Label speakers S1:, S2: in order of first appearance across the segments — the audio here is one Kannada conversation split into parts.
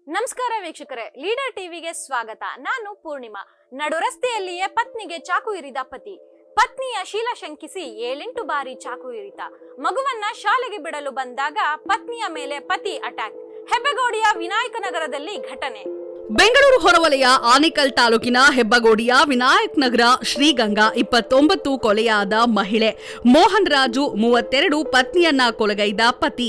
S1: ನಮಸ್ಕಾರ ವೀಕ್ಷಕರೇ, ಲೀಡರ್ ಟಿವಿಗೆ ಸ್ವಾಗತ. ನಾನು ಪೂರ್ಣಿಮಾ. ನಡು ರಸ್ತೆಯಲ್ಲಿಯೇ ಪತ್ನಿಗೆ ಚಾಕು ಇರಿದ ಪತಿ, ಪತ್ನಿಯ ಶೀಲ ಶಂಕಿಸಿ 7-8 ಬಾರಿ ಚಾಕು ಇರಿತ. ಮಗುವನ್ನ ಶಾಲೆಗೆ ಬಿಡಲು ಬಂದಾಗ ಪತ್ನಿಯ ಮೇಲೆ ಪತಿ ಅಟ್ಯಾಕ್. ಹೆಬ್ಬಗೋಡಿಯ ವಿನಾಯಕನಗರದಲ್ಲಿ ಘಟನೆ.
S2: ಬೆಂಗಳೂರು ಹೊರವಲಯ ಆನೇಕಲ್ ತಾಲೂಕಿನ ಹೆಬ್ಬಗೋಡಿಯ ವಿನಾಯಕ್ ನಗರ ಶ್ರೀಗಂಗಾ 29 ಕೊಲೆಯಾದ ಮಹಿಳೆ. ಮೋಹನ್ ರಾಜು 32 ಪತ್ನಿಯನ್ನ ಕೊಲೆಗೈದ ಪತಿ.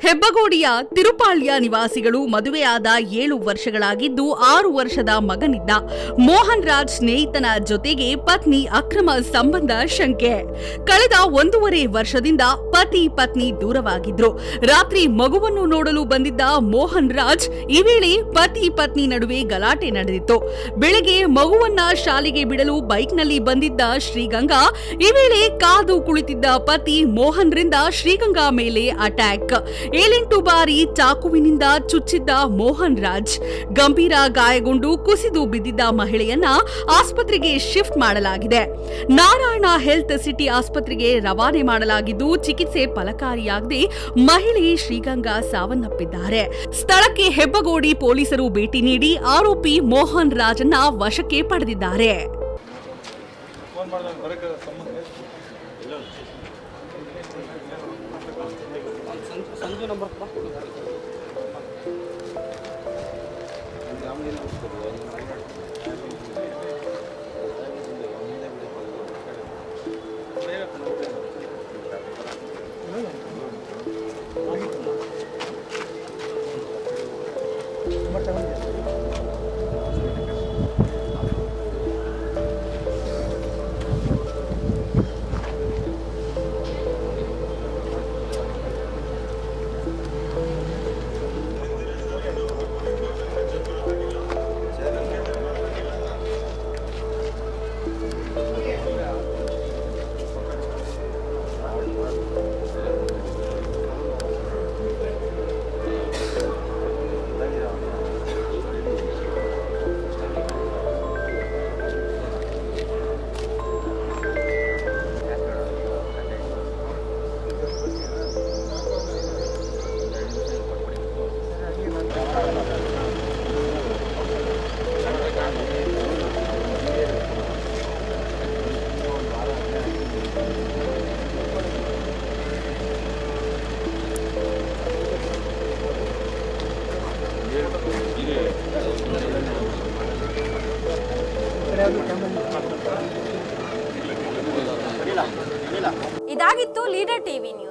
S2: ಹೆಬ್ಬಗೋಡಿಯ ತಿರುಪಾಳ್ಯ ನಿವಾಸಿಗಳು. ಮದುವೆಯಾದ 7 ವರ್ಷಗಳಾಗಿದ್ದು 6 ವರ್ಷದ ಮಗನಿದ್ದ. ಮೋಹನ್ ರಾಜ್ ಸ್ನೇಹಿತನ ಜೊತೆಗೆ ಪತ್ನಿ ಅಕ್ರಮ ಸಂಬಂಧ ಶಂಕೆ. ಕಳೆದ 1.5 ವರ್ಷದಿಂದ ಪತ್ನಿ ದೂರವಾಗಿದ್ರು. ರಾತ್ರಿ ಮಗುವನ್ನು ನೋಡಲು ಬಂದಿದ್ದ ಮೋಹನ್ ರಾಜ್ ಈ ವೇಳೆ ಪತ್ನಿ ನಡುವೆ ಗಲಾಟೆ ನಡೆದಿತ್ತು. ಬೆಳಗ್ಗೆ ಮಗುವನ್ನ ಶಾಲೆಗೆ ಬಿಡಲು ಬೈಕ್ನಲ್ಲಿ ಬಂದಿದ್ದ ಶ್ರೀಗಂಗಾ ಈ ವೇಳೆ ಕಾದು ಕುಳಿತಿದ್ದ ಪತಿ ಮೋಹನ್ ರಿಂದ ಶ್ರೀಗಂಗಾ ಮೇಲೆ ಅಟ್ಯಾಕ್. 7-8 ಬಾರಿ ಚಾಕುವಿನಿಂದ ಚುಚ್ಚಿದ್ದ ಮೋಹನ್ ರಾಜ್ ಗಂಭೀರ ಗಾಯಗೊಂಡು ಕುಸಿದು ಬಿದ್ದಿದ್ದ ಮಹಿಳೆಯನ್ನ ಆಸ್ಪತ್ರೆಗೆ ಶಿಫ್ಟ್ ಮಾಡಲಾಗಿದೆ. ನಾರಾಯಣ ಹೆಲ್ತ್ ಸಿಟಿ ಆಸ್ಪತ್ರೆಗೆ ರವಾನೆ ಮಾಡಲಾಗಿದ್ದು ಚಿಕಿತ್ಸೆ ಫಲಕಾರಿಯಾಗದೆ ಮಹಿಳೆ ಶ್ರೀಗಂಗಾ ಸಾವನ್ನಪ್ಪಿದ್ದಾರೆ. ಸ್ಥಳಕ್ಕೆ ಹೆಬ್ಬಗೋಡಿ ಪೊಲೀಸರು ಭೇಟಿ ನೀಡಿ ಆರೋಪಿ ಮೋಹನ್ ರಾಜನ್ನ ವಶಕ್ಕೆ ಪಡೆದಿದ್ದಾರೆ.
S1: ಇದಾಗಿತ್ತು ಲೀಡರ್ ಟಿವಿ ನ್ಯೂಸ್.